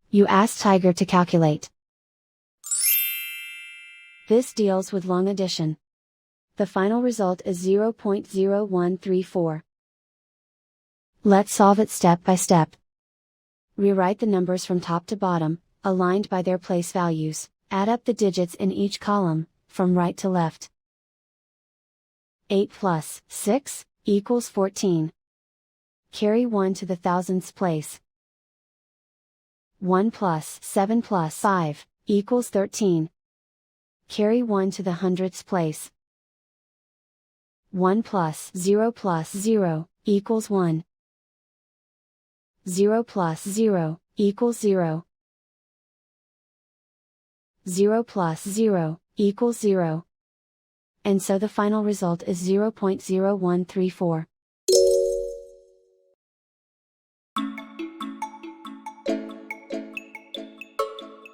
You ask Tiger to calculate. This deals with long addition. The final result is 0.0134. Let's solve it step by step. Rewrite the numbers from top to bottom, aligned by their place values. Add up the digits in each column, from right to left. 8 plus 6 equals 14. Carry 1 to the thousandths place. 1 plus 7 plus 5 equals 13. Carry 1 to the hundredths place. 1 plus 0 equals 1. 0 plus 0 equals 0. 0 plus 0 equals 0. And so the final result is 0.0134.